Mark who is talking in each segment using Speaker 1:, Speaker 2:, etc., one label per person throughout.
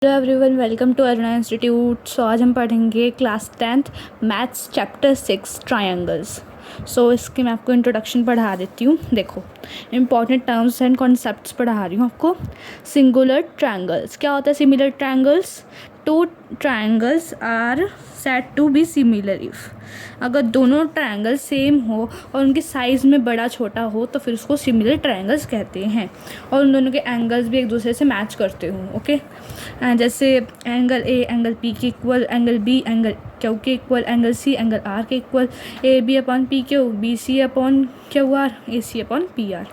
Speaker 1: Hello everyone, welcome to Aruna institute. So आज हम पढ़ेंगे class 10th maths chapter 6 triangles. So इसकी मैं आपको इंट्रोडक्शन पढ़ा देती हूँ। देखो, इंपॉर्टेंट टर्म्स एंड कॉन्सेप्ट्स पढ़ा रही हूँ आपको। सिंगुलर ट्रायंगल्स क्या होता है? Similar triangles, two triangles are said to be similar if, अगर दोनों ट्रायंगल सेम हो और उनकी साइज़ में बड़ा छोटा हो तो फिर उसको सिमिलर ट्रायंगल्स कहते हैं, और उन दोनों के एंगल्स भी एक दूसरे से मैच करते हो। ओके, जैसे एंगल ए एंगल पी के equal, angle B angle Q के equal, angle C angle R के equal, A B upon P Q, B C upon Q R, A C upon P R.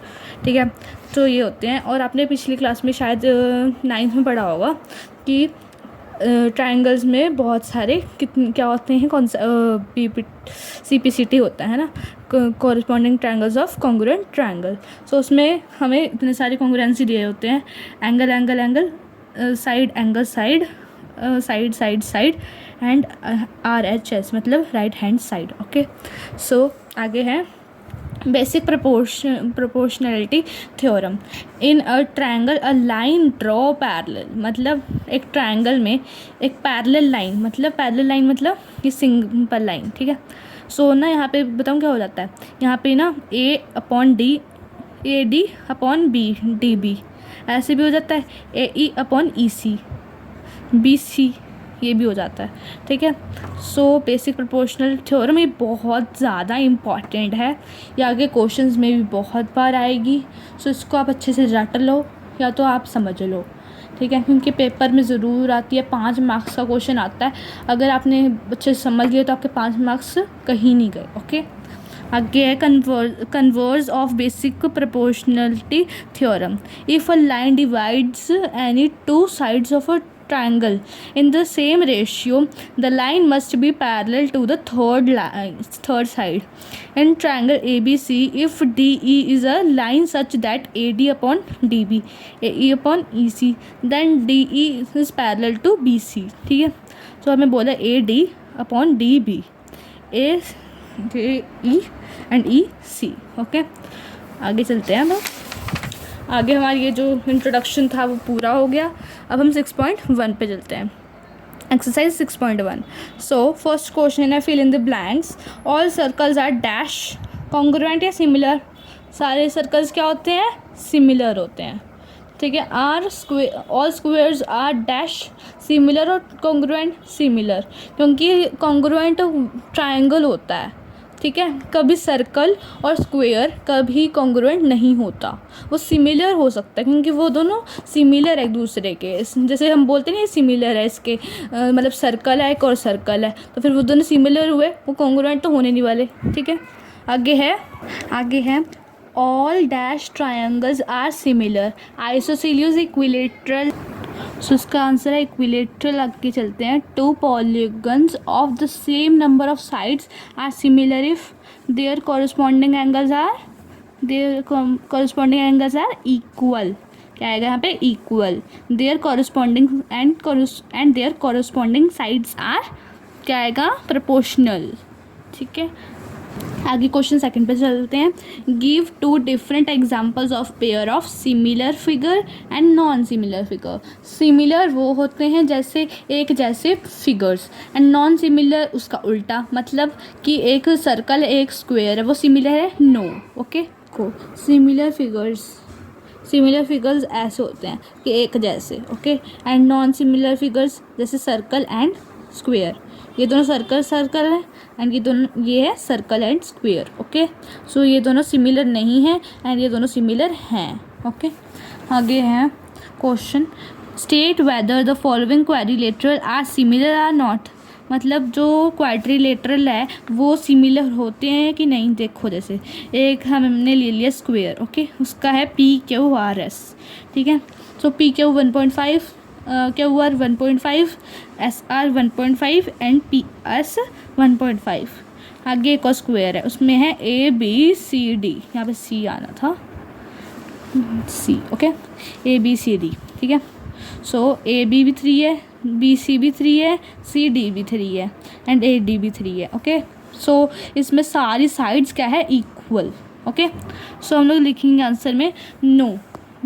Speaker 1: ठीक है, तो ये होते हैं। और आपने पिछली क्लास में शायद 9th में पढ़ा होगा कि ट्रायंगल्स में बहुत सारे क्या होते हैं, कौन सा CPCT होता है ना, corresponding triangles of congruent triangle. So उसमें हमें इतने सारे कॉन्ग्रुएंसी दिए होते हैं, angle angle angle, side angle side, side side side and RHS मतलब right hand side. Okay, so आगे है basic proportionality theorem. In a triangle a line draw parallel, मतलब एक ट्रायंगल में एक पैरेलल लाइन, मतलब पैरेलल लाइन मतलब ये सिंपल लाइन। ठीक है, सो ना यहाँ पे बताऊँ क्या हो जाता है। यहाँ पे ना A/D, AD अपॉन DB ऐसे भी हो जाता है, AE अपॉन EC, BC ये भी हो जाता है। ठीक है, सो बेसिक प्रोपोर्शनल थ्योरम ये बहुत ज़्यादा इम्पॉर्टेंट है, ये आगे क्वेश्चंस में भी बहुत बार आएगी। सो इसको आप अच्छे से रट लो या तो आप समझ लो। ठीक है, क्योंकि पेपर में ज़रूर आती है, 5 मार्क्स का क्वेश्चन आता है। अगर आपने अच्छे से समझ लिया तो आपके 5 मार्क्स कहीं नहीं गए। ओके, आगे है converse of basic proportionality theorem. If a line divides any two sides of a triangle in the same ratio, the line must be parallel to the third side in triangle ABC if DE is a line such that AD upon DB, AE upon EC, then DE is parallel to BC। ठीक है, तो हमें बोला AD upon DB, AE and EC। Okay, आगे चलते हैं। अब आगे हमारी ये जो इंट्रोडक्शन था वो पूरा हो गया। अब हम 6.1 पे चलते हैं। एक्सरसाइज 6.1। सो फर्स्ट क्वेश्चन है fill in the blanks. All circles are dash congruent या सिमिलर। सारे सर्कल्स क्या होते हैं? सिमिलर होते हैं। ठीक है, all squares are dash similar और कॉन्ग्रुएंट सिमिलर, क्योंकि कॉन्ग्रुएंट ट्रायंगल होता है। ठीक है, कभी सर्कल और स्क्वायर कभी कॉन्ग्रुएंट नहीं होता, वो सिमिलर हो सकता है क्योंकि वो दोनों सिमिलर है एक दूसरे के। जैसे हम बोलते हैं ये सिमिलर है, इसके मतलब सर्कल है एक और सर्कल है, तो फिर वो दोनों सिमिलर हुए, वो कॉन्ग्रुएंट तो होने नहीं वाले। ठीक है, आगे है all dash triangles are similar, isosceles equilateral. So इसका आंसर है इक्विलेटरल। आगे चलते हैं। Two polygons of the same number of sides are similar if their corresponding angles are equal. क्या आएगा यहाँ पे? Equal. Their corresponding and their corresponding sides are क्या आएगा? प्रोपोर्शनल। ठीक है, आगे क्वेश्चन सेकंड पे चलते हैं। Give 2 different examples of pair of similar figure and non similar figure. Similar वो होते हैं जैसे एक जैसे फिगर्स, एंड नॉन सिमिलर उसका उल्टा, मतलब कि एक सर्कल एक स्क्वायर है वो सिमिलर है? नो। ओके, को सिमिलर फिगर्स ऐसे होते हैं कि एक जैसे। Okay, and non similar figures जैसे सर्कल एंड स्क्वायर, ये दोनों सर्कल है एंड ये है सर्कल एंड स्क्वायर। ओके, सो ये दोनों सिमिलर नहीं है एंड ये दोनों सिमिलर हैं। ओके, आगे है question. State whether the following quadrilateral are similar or not, मतलब जो क्वाड्रिलेटरल है वो सिमिलर होते हैं कि नहीं। देखो, जैसे एक हमने ले लिया स्क्वायर, ओके, उसका है PQRS। ठीक है, सो PQ 1.5, QR 1.5, SR 1.5 and PS 1.5। आगे एक और स्क्वायर है, उसमें है ABCD, यहाँ पे C आना था, C। Okay, ABCD। ठीक है, सो AB भी 3 है, BC भी 3 है, CD भी 3 है एंड AD भी 3 है। ओके, सो इसमें सारी साइड्स क्या है? इक्वल। ओके, सो हम लोग लिखेंगे आंसर में no,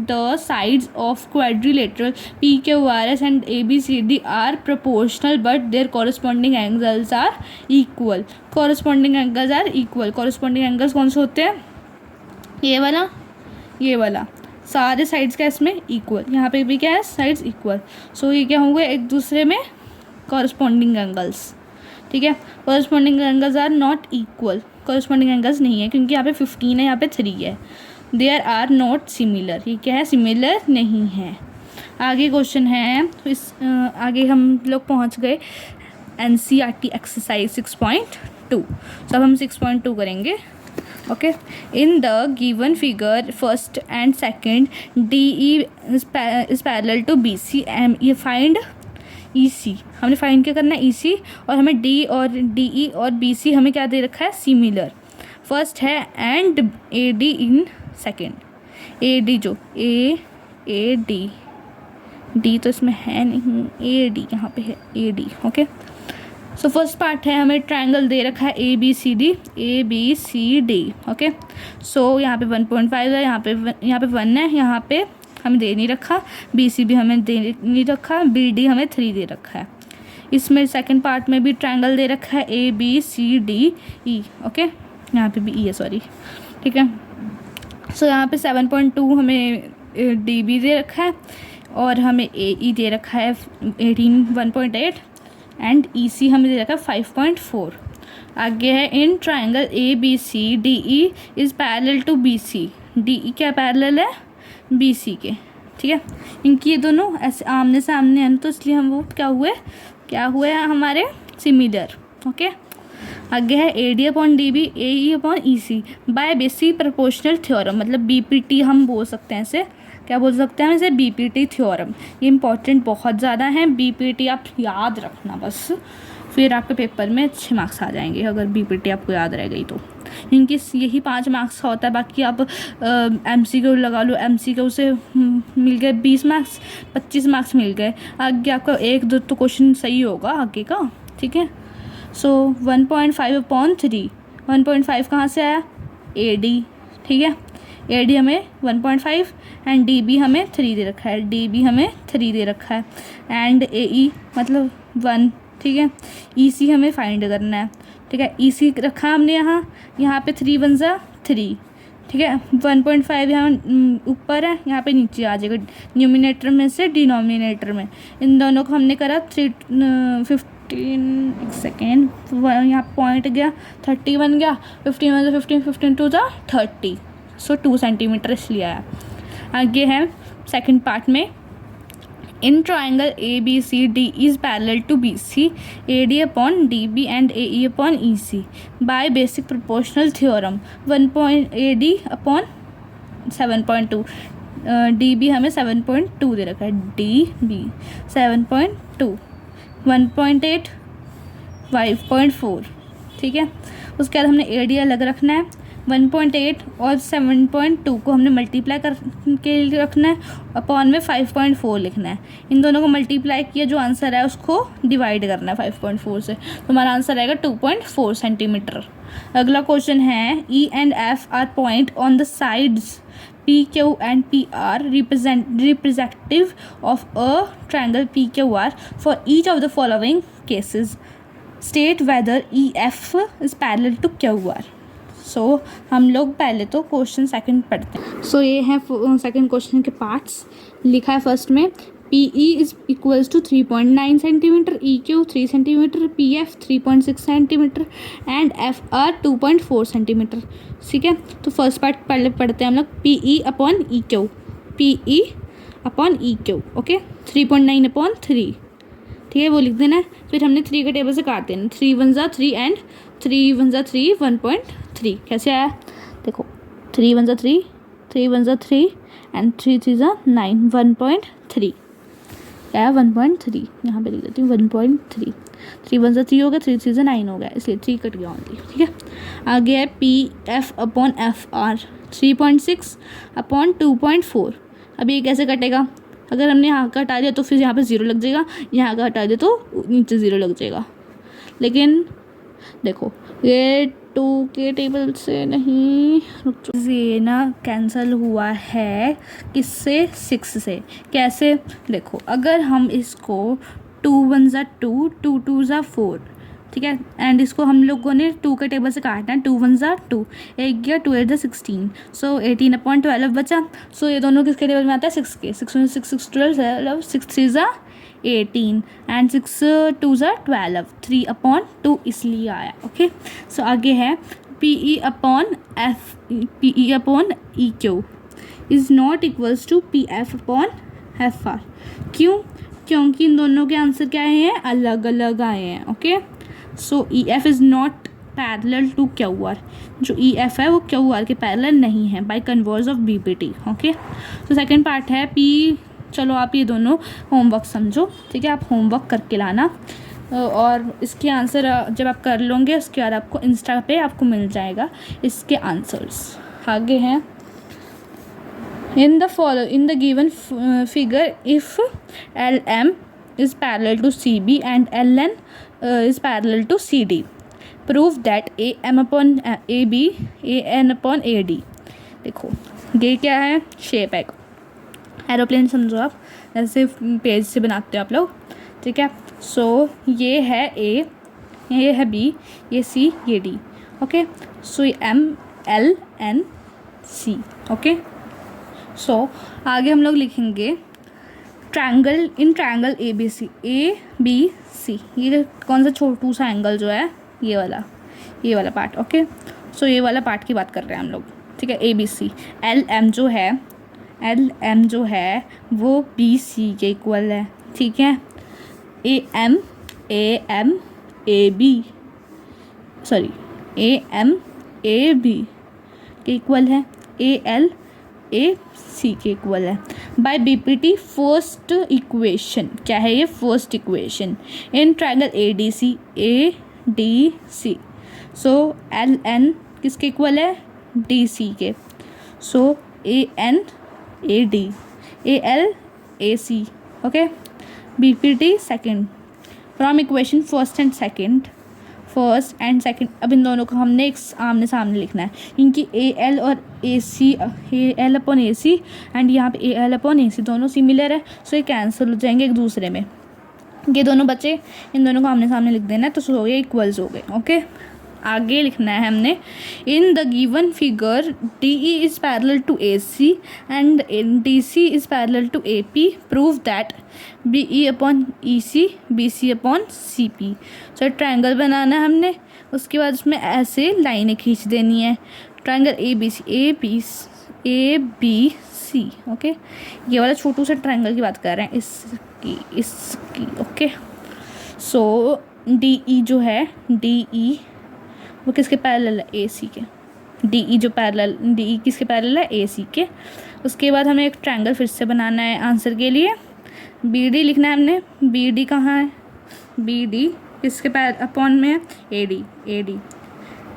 Speaker 1: the sides of quadrilateral PQRS and ABCD are proportional but their corresponding angles are equal. corresponding angles are equal. corresponding angles कौन से होते हैं? ये वाला, ये वाला, सारे साइड्स का इसमें इक्वल, यहाँ पे भी क्या है, साइड्स इक्वल. सो ये क्या होंगे, एक दूसरे में कॉरस्पॉन्डिंग एंगल्स. ठीक है, corresponding angles are not equal. Corresponding angles नहीं है क्योंकि यहाँ पे 15 है, यहाँ पे 3 है. There are not similar. ये क्या है, सिमिलर नहीं है. आगे क्वेश्चन है, तो इस आगे हम लोग पहुँच गए NCERT एक्सरसाइज 6.2. तो अब हम 6.2 करेंगे. Okay, in the given figure first and second DE is parallel to BC. ये फाइंड EC. हमने फाइंड क्या करना है, EC, और हमें D और DE और BC हमें क्या दे रखा है, सिमिलर. फर्स्ट है and AD in second. AD जो AD D तो इसमें है नहीं, AD यहाँ पे है, AD. Okay, so first part है, हमें ट्रायंगल दे रखा है ABCD. ओके, सो यहाँ पे 1.5 है, यहाँ पे 1 है, यहाँ पे हमें दे नहीं रखा. BC भी हमें दे नहीं रखा, BD हमें 3 दे रखा है. इसमें सेकंड पार्ट में भी ट्रायंगल दे रखा है ABCDE. ओके, यहाँ पे भी E है, सॉरी. ठीक है, सो यहाँ पे 7.2 हमें DB दे रखा है और हमें AE दे रखा है 1.8 एंड EC हमें दे रखा है 5.4. आगे है in triangle ABCDE is parallel to BC. DE क्या पैरेलल है, BC के. ठीक है, इनकी ये दोनों ऐसे आमने सामने हैं, तो इसलिए हम वो क्या हुए हमारे सिमिलर. ओके, आगे है AD upon DB AE upon EC by basic proportional theorem. मतलब BPT हम बोल सकते हैं इसे, क्या बोल सकते हैं इसे, BPT थ्योरम. ये इंपॉर्टेंट बहुत ज़्यादा है. BPT आप याद रखना बस, फिर आपके पेपर में अच्छे मार्क्स आ जाएंगे अगर BPT आपको याद रह गई तो. इनकी यही 5 मार्क्स का होता है, बाकी आप MCQ लगा लो, MCQ से मिल गए 20 मार्क्स, 25 मार्क्स मिल गए. आगे आपका 1-2 तो क्वेश्चन सही होगा आगे का. ठीक है, सो 1.5 अपॉन 3. 1.5 कहाँ से आया, AD. ठीक है, AD हमें 1.5 एंड DB हमें 3 दे रखा है. DB हमें 3 दे रखा है एंड AE मतलब 1. ठीक है, EC हमें फाइंड करना है. ठीक है, EC रखा हमने यहाँ पे 3 1 जा 3. ठीक है, 1.5 यहाँ ऊपर है, यहाँ पे नीचे आ जाएगा न्यूमिनेटर में से डिनोमिनेटर में. इन दोनों को हमने करा 15 एक सेकेंड, यहाँ पॉइंट गया 30 बन गया, 15 1 15 15 2 जा 30. सो 2 सेंटीमीटर इसलिए आया. आगे है सेकंड पार्ट में, in triangle ABCD is parallel to BC AD upon DB and AE upon EC by basic proportional theorem. AD upon 7.2 DB हमें 7.2 दे रखा है. DB 7.2 1.8 5.4. ठीक है, उसके बाद हमने AD अलग रखना है. 1.8 और 7.2 को हमने मल्टीप्लाई करके रखना है, अपॉन में 5.4 लिखना है. इन दोनों को मल्टीप्लाई किया, जो आंसर है उसको डिवाइड करना है 5.4 से, तो हमारा आंसर आएगा 2.4 सेंटीमीटर. अगला क्वेश्चन है, E and F are point on the sides PQ and PR representative of a triangle PQR for each of the following cases. State whether EF is parallel to QR. सो हम लोग पहले तो question second पढ़ते हैं. सो ये है second question के parts. लिखा है फर्स्ट में PE is equals to 3.9 centimeter, EQ 3 centimeter, PF 3.6 centimeter and FR 2.4 centimeter. ठीक है, तो फर्स्ट पार्ट पहले पढ़ते हैं हम लोग. PE upon EQ, PE upon EQ. Okay, 3.9 upon 3. ठीक है, वो लिख देना है. फिर हमने 3 के टेबल से काट देना. 3 1 जा 3 एंड 3 1 जा 3 1.3. कैसे आया, देखो 3 1 जा 3 3 1 जा 3 एंड 3 3 जा 9 1.3. क्या है 1.3, यहाँ पे लिख देती हूँ 1.3. 3 1 जा 3 हो गया, 3 3 जा 9 हो गया, इसलिए 3 कट गया ओनली. ठीक है, आगे है PF अपॉन FR 3.6 अपॉन 2.4. अभी ये कैसे कटेगा, अगर हमने यहाँ का हटा दिया तो फिर यहाँ पे 0 लग जाएगा, यहाँ का हटा दिया तो नीचे 0 लग जाएगा. लेकिन देखो ये टू के टेबल से नहीं, रुक जाओ, ये ना कैंसिल हुआ है किससे, 6 से। कैसे, देखो अगर हम इसको 2 1 ज़ा 2, 2 2 ज़ा 4, ठीक है, एंड इसको हम लोगों ने 2 के टेबल से काटना है, 2 1 ज़ा 2, 1 गया 2 8 ज़ा 16, सो 18/12 बचा। सो ये दोनों किसके टेबल में आता है, 6 के, 6 6 6 12, 6 3 ज़ा 18 एंड 6 2 ज़ा 12, 3/2 इसलिए आया। ओके, सो आगे है PE/EQ is not equals to PF/FR। क्यों, क्योंकि इन दोनों के आंसर क्या आए हैं, अलग अलग आए हैं। Okay, so EF is not parallel to QR। जो EF है वो QR के पैरेलल नहीं है bye converse of BPT। Okay, तो सेकंड पार्ट है P। चलो आप ये दोनों होमवर्क समझो, ठीक है, आप होमवर्क करके लाना और इसके आंसर जब आप कर लोगे उसके बाद आपको इंस्टा पे आपको मिल जाएगा इसके आंसर्स। आगे हैं, in the given figure if LM is parallel to CB and LN is parallel to CD, prove that AM/AB AN/AD। देखो ये क्या है, शेप है, एरोप्लेन समझो आप, जैसे पेज से बनाते हो आप लोग, ठीक है। सो ये है A, ये है B, ये C, ये D। ओके, सो ये M L N C। Okay, so आगे हम लोग लिखेंगे triangle, in triangle ABC ABC। ये कौन सा छोटू सा एंगल जो है, ये वाला पार्ट। ओके, सो ये वाला पार्ट की बात कर रहे हैं हम लोग, ठीक है। ABC, LM जो है वो BC के इक्वल है, ठीक है। AM AB के इक्वल है, AL AC के इक्वल है। बाय BPT फर्स्ट इक्वेशन, क्या है ये, first equation in triangle ADC। So LN किसके इक्वल है, DC के। सो AN AD AL AC। Okay, BPT second from equation first and second. अब इन दोनों को हमने एक आमने सामने लिखना है, क्योंकि AL और AC, AL/AC एंड यहाँ पे AL/AC दोनों सिमिलर है, सो ये कैंसिल हो जाएंगे एक दूसरे में। ये दोनों बचे, इन दोनों को आमने सामने लिख देना है, तो सो ये इक्वल्स हो गए। ओके, आगे लिखना है हमने, in the given figure DE is parallel to AC and DC is parallel to AP, prove that BE/EC BC/CP। So triangle बनाना है हमने, उसके बाद उसमें ऐसे लाइनें खींच देनी है, ट्रायंगल ABC। ओके, ये वाला छोटू सा ट्रायंगल की बात कर रहे हैं, इसकी। ओके, सो DE जो है, DE वो किसके पैरेलल है, AC के। DE किसके पैरेलल है, AC के। उसके बाद हमें एक ट्रायंगल फिर से बनाना है आंसर के लिए। BD लिखना है हमने, BD कहाँ है, BD किसके अपॉन में है, AD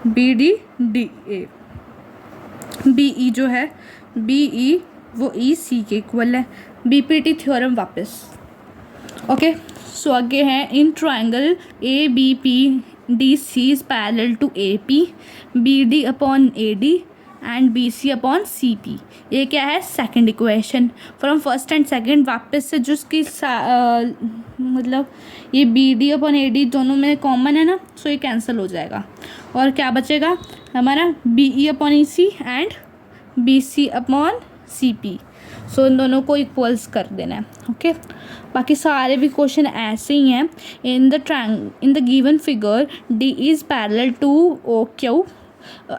Speaker 1: BD DA। BE जो है, BE वो EC के इक्वल है, BPT थ्योरम वापस। ओके, सो आगे है, in triangle ABP DC is parallel to AP, BD/AD and BC/CP। ये क्या है, second equation from first and second. वापस से जो उसकी मतलब ये BD/AD दोनों में कॉमन है ना, सो ये कैंसिल हो जाएगा और क्या बचेगा हमारा, BE/EC एंड BC/CP। सो इन दोनों को इक्वल्स कर देना है। ओके, बाकी सारे भी क्वेश्चन ऐसे ही हैं। In the given figure D is parallel to OQ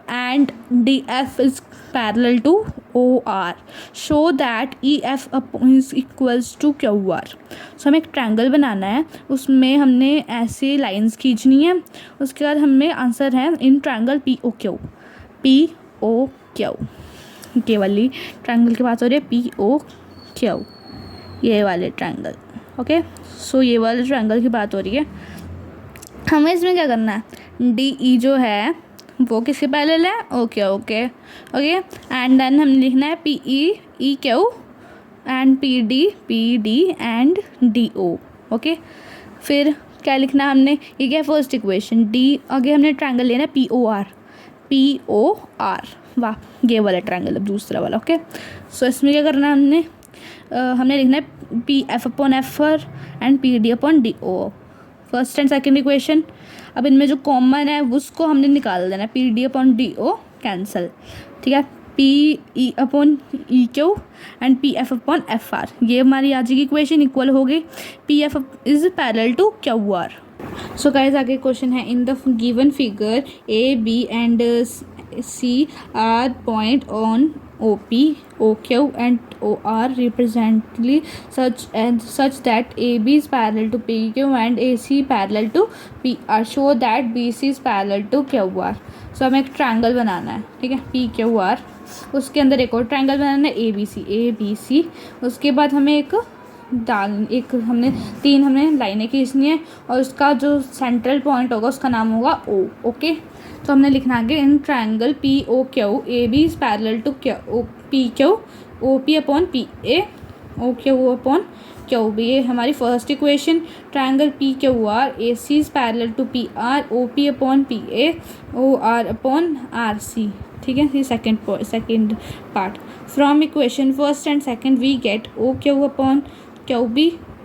Speaker 1: and DF is parallel to OR, show that EF is equals to QR। So हमें एक ट्रायंगल बनाना है, उसमें हमने ऐसे लाइंस खींचनी है। उसके बाद हमें आंसर है इन ट्रायंगल POQ ये वाली ट्रायंगल की बात हो रही है, POQ ये वाले ट्रायंगल। ओके, सो ये वाले ट्रायंगल की बात हो रही है। हमें इसमें क्या करना है, DE जो है वो किसके पैरेलल है, ओके एंड देन हमने लिखना है PE/EQ and PD and DO। Okay, फिर क्या लिखना है हमने, ये क्या है फर्स्ट इक्वेशन, D आगे हमने ट्रायंगल लेना है POR, POR, वाह ये वाला ट्रायंगल, अब दूसरा वाला। ओके, सो इसमें क्या करना है हमने लिखना है PF/FR and PD/DO, first and second equation. अब इनमें जो कॉमन है उसको हमने निकाल देना है, PD/DO कैंसिल, ठीक है, PE/EQ एंड PF/FR, ये हमारी आज की इक्वेशन इक्वल हो गई PF is parallel to QR। So guys आगे क्वेश्चन है, in the given figure AB and C are point on OP, OQ and OR represently such that AB is parallel to PQ and AC parallel to PR. Show that BC is parallel to QR. So हमें एक triangle बनाना है, ठीक है, PQR, उसके अंदर एक और ट्रायंगल बनाना है ABC, उसके बाद हमें हमने तीन लाइनें खींचनी है और उसका जो सेंट्रल पॉइंट होगा उसका नाम होगा O। ओके, तो हमने लिखना आगे in triangle POQ AB is parallel to PQ OP/PA OQ/QB, ये हमारी first equation. Triangle PQR AC is parallel to PR OP/PA OR/RC, ठीक है, ये second part. From equation first and second we get OQ/QB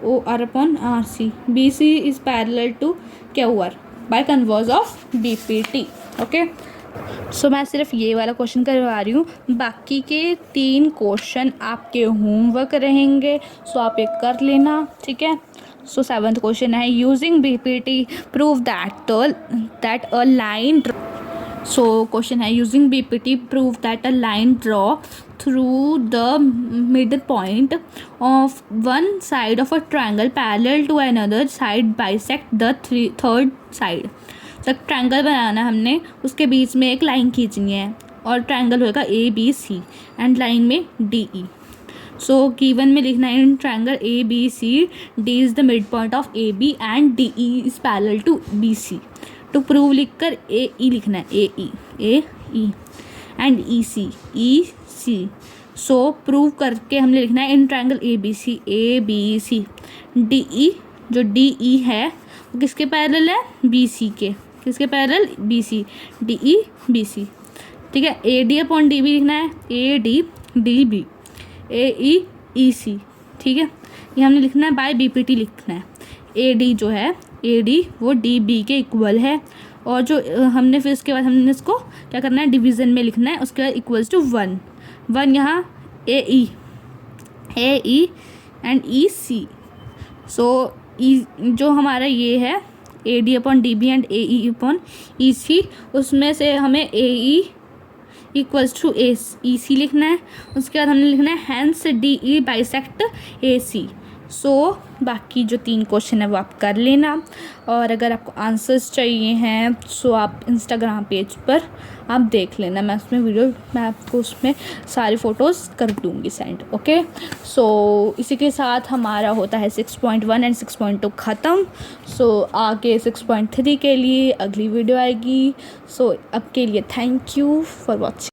Speaker 1: OR/RC, BC is parallel to QR by converse of BPT। Okay, so मैं सिर्फ ये वाला question करवा रही हूँ, बाकी के 3 क्वेश्चन आपके होमवर्क रहेंगे, सो आप एक कर लेना, ठीक है। सो 7th क्वेश्चन है, using BPT prove that a line, so question है using BPT prove that a line draw through the midpoint of one side of a triangle parallel to another side bisect the third side। तक triangle बनाना हमने, उसके बीच में एक line खींचनी है और triangle होगा ABC एंड लाइन में DE। सो गिवन में लिखना है in triangle ABC D is the mid point of AB and DE is parallel to BC। To prove लिखकर AE लिखना है, AE and EC। So prove करके हमने लिखना है इन ट्रायंगल ABC DE, जो DE है वो किसके पैरेलल है, BC के, किसके पैरेलल, BC, DE BC, ठीक है। AD/DB लिखना है, AD/DB AE EC, ठीक है, ये हमने लिखना है बाय BPT लिखना है। AD जो है AD वो DB के इक्वल है, और जो हमने फिर उसके बाद हमने इसको क्या करना है, डिवीज़न में लिखना है, उसके बाद इक्वल्स टू 1 यहाँ AE एंड EC। सो जो हमारा ये है AD/DB एंड AE/EC, उसमें से हमें AE इक्वल्स टू EC लिखना है, उसके बाद हमने लिखना है हैंस DE बाइसेक्ट AC। सो बाकी जो 3 क्वेश्चन है वो आप कर लेना, और अगर आपको आंसर्स चाहिए हैं सो आप इंस्टाग्राम पेज पर आप देख लेना, मैं आपको उसमें सारी फ़ोटोज़ कर दूँगी सेंड। ओके, सो इसी के साथ हमारा होता है 6.1 एंड 6.2 ख़त्म। सो आगे 6.3 के लिए अगली वीडियो आएगी। सो अब के लिए थैंक यू फॉर वॉचिंग।